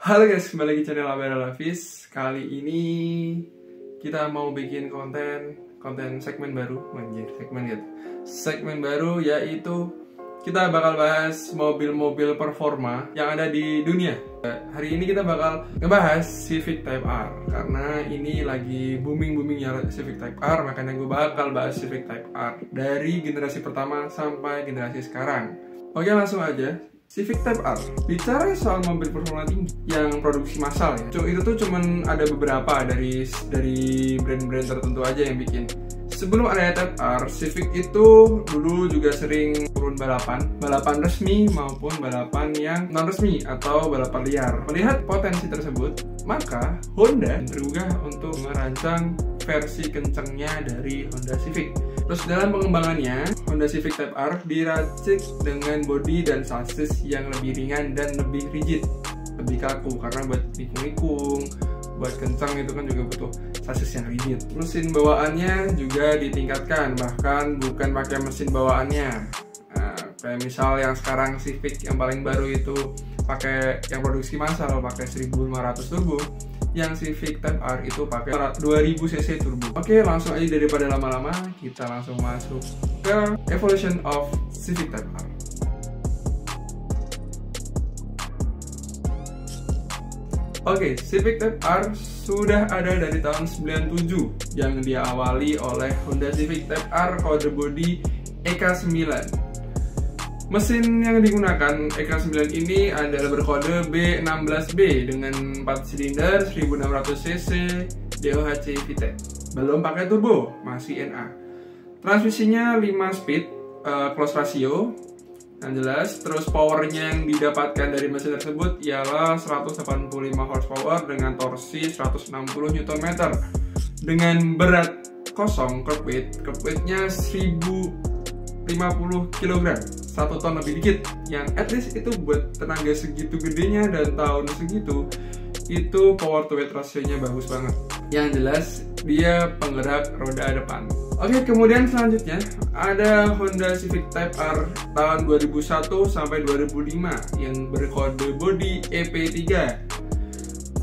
Halo guys, kembali lagi channel Abel Hafiz. Kali ini kita mau bikin konten segmen baru, segmen baru yaitu kita bakal bahas mobil-mobil performa yang ada di dunia. Hari ini kita bakal ngebahas Civic Type R karena ini lagi booming-boomingnya Civic Type R, makanya gue bakal bahas Civic Type R dari generasi pertama sampai generasi sekarang. Oke, langsung aja. Civic Type R, bicara soal mobil performa tinggi yang produksi massal ya, itu tuh cuman ada beberapa dari brand-brand tertentu aja yang bikin. Sebelum ada Type R, Civic itu dulu juga sering turun balapan resmi maupun balapan yang non resmi atau balapan liar. Melihat potensi tersebut, maka Honda tergugah untuk merancang versi kencangnya dari Honda Civic. Terus dalam pengembangannya, Honda Civic Type R diracik dengan bodi dan sasis yang lebih ringan dan lebih rigid, lebih kaku, karena buat nikung-nikung, buat kencang itu kan juga butuh sasis yang rigid. Mesin bawaannya juga ditingkatkan, bahkan bukan pakai mesin bawaannya. Nah, kayak misal yang sekarang Civic yang paling baru itu pakai yang produksi massal, pakai 1500 turbo. Yang Civic Type R itu pakai 2000 cc turbo. Oke, langsung aja daripada lama-lama, kita langsung masuk ke evolution of Civic Type R. Oke, Civic Type R sudah ada dari tahun 97 yang diawali oleh Honda Civic Type R kode bodi EK9. Mesin yang digunakan EK9 ini adalah berkode B16B dengan 4 silinder 1600 cc DOHC VTEC. Belum pakai turbo, masih NA. Transmisinya 5 speed, close ratio, yang jelas. Terus powernya yang didapatkan dari mesin tersebut ialah 185 horsepower dengan torsi 160 Nm. Dengan berat kosong curb weight-nya 1050 kg, 1 ton lebih dikit, yang at least itu buat tenaga segitu gedenya dan tahun segitu, itu power to weight ratio-nya bagus banget. Yang jelas dia penggerak roda depan. Oke, kemudian selanjutnya ada Honda Civic Type R tahun 2001 sampai 2005 yang berkode bodi EP3.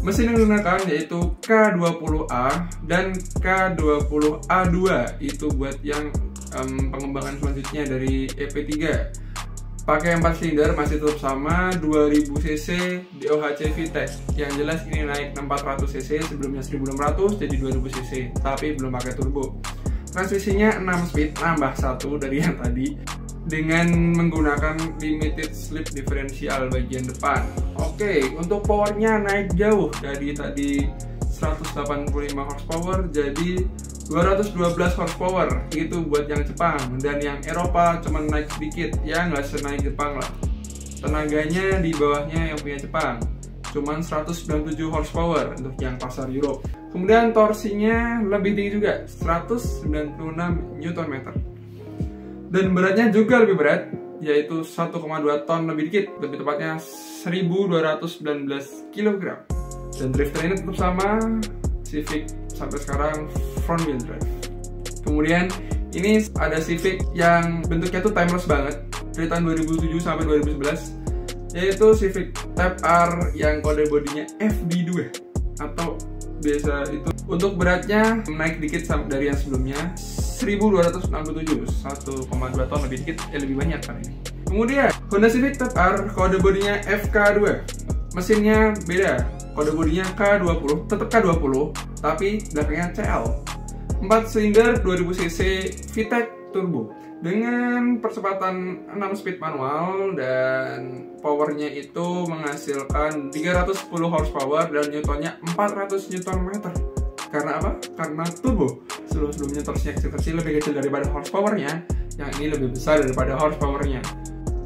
Mesin yang digunakan yaitu K20A dan K20A2, itu buat yang pengembangan selanjutnya dari EP3. Pakai 4 silinder, masih tetap sama 2000 cc DOHC VTEC. Yang jelas ini naik 400 cc, sebelumnya 1600 jadi 2000 cc, tapi belum pakai turbo. Transmisinya 6 speed, nambah 1 dari yang tadi, dengan menggunakan limited slip diferensial bagian depan. Oke, untuk powernya naik jauh dari tadi 185 horsepower jadi 212 horsepower, itu buat yang Jepang. Dan yang Eropa cuma naik sedikit, ya nggak senaik Jepang lah. Tenaganya di bawahnya yang punya Jepang, cuman 197 horsepower untuk yang pasar Europe. Kemudian torsinya lebih tinggi juga, 196 Nm. Dan beratnya juga lebih berat, yaitu 1,2 ton lebih dikit, lebih tepatnya 1219 kg. Dan drifternya tetap sama, Civic sampai sekarang front wheel drive. Kemudian ini ada Civic yang bentuknya tuh timeless banget dari tahun 2007 sampai 2011, yaitu Civic Type R yang kode bodinya FD2 atau biasa itu. Untuk beratnya naik dikit dari yang sebelumnya, 1267, 1,2 ton lebih dikit, lebih banyak kan ini. Kemudian Honda Civic Type R kode bodinya FK2. Mesinnya beda, kode bodinya K20, tetap K20 tapi belakangnya CL. 4 silinder 2000 cc VTEC turbo dengan percepatan 6 speed manual, dan powernya itu menghasilkan 310 horsepower dan newtonnya 400 Nm. Karena apa? Karena turbo. Sebelumnya torsinya kecil-kecil, lebih kecil daripada horsepowernya, yang ini lebih besar daripada horsepowernya.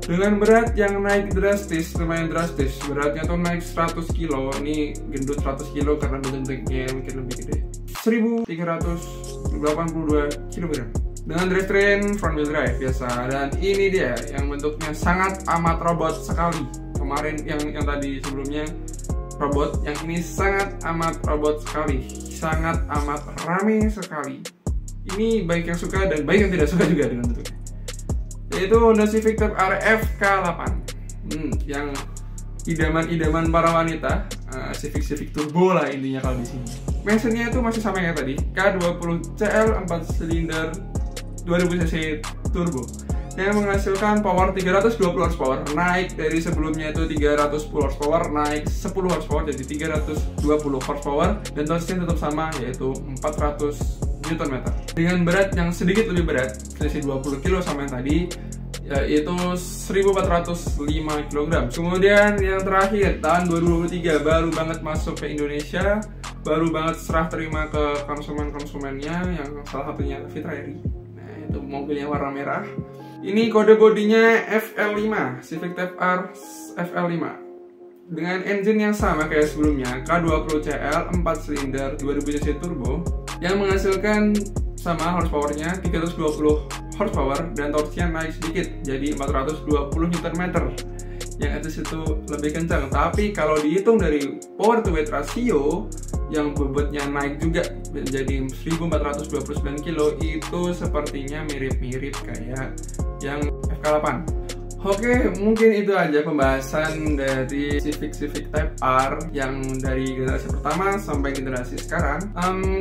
Dengan berat yang naik drastis, lumayan drastis. Beratnya tuh naik 100 kilo. Ini gendut 100 kilo karena bentuknya mungkin lebih gede. 1382 kg. Dengan drivetrain front wheel drive biasa. Dan ini dia yang bentuknya sangat amat robot sekali. Kemarin yang tadi sebelumnya robot, yang ini sangat amat robot sekali. Sangat amat rame sekali. Ini baik yang suka dan baik yang tidak suka juga dengan bentuknya. Yaitu Honda Civic Type R FK8, yang idaman-idaman para wanita Civic Turbo lah intinya kalau di sini. Mesinnya itu masih sama kayak tadi, K20CL 4 silinder 2000 cc turbo yang menghasilkan power 320 horsepower, naik dari sebelumnya itu 310 horsepower, naik 10 horsepower jadi 320 horsepower, dan torsinya tetap sama yaitu 400 Nm. Dengan berat yang sedikit lebih berat, selisih 20 kg sama yang tadi, yaitu 1405 kg. Kemudian yang terakhir, tahun 2023 baru banget masuk ke Indonesia, baru banget serah terima ke konsumennya, yang salah satunya Fitra Eri. Nah, itu mobilnya warna merah. Ini kode bodinya FL5, Civic Type R FL5 dengan engine yang sama kayak sebelumnya, K20CL 4 silinder 2000 cc turbo yang menghasilkan sama horsepowernya 320 horsepower dan torsinya naik sedikit jadi 420 Nm. Yang atas itu lebih kencang, tapi kalau dihitung dari power to weight ratio yang bobotnya naik juga menjadi 1429 kg, itu sepertinya mirip-mirip kayak yang FK8. Oke, mungkin itu aja pembahasan dari Civic Type R yang dari generasi pertama sampai generasi sekarang.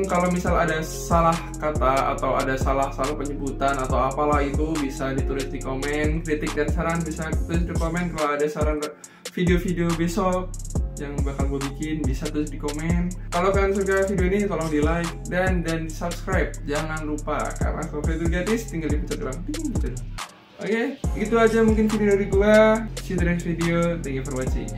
Kalau misal ada salah kata atau ada salah penyebutan atau apalah, itu bisa ditulis di komen. Kritik dan saran bisa tulis di komen. Kalau ada saran video-video besok yang bakal gue bikin, bisa tulis di komen. Kalau kalian suka video ini, tolong di like dan subscribe. Jangan lupa, karena subscribe itu gratis, tinggal dipencet doang. Gitu. Oke, itu aja mungkin video dari gua. See you in the next video. Thank you for watching.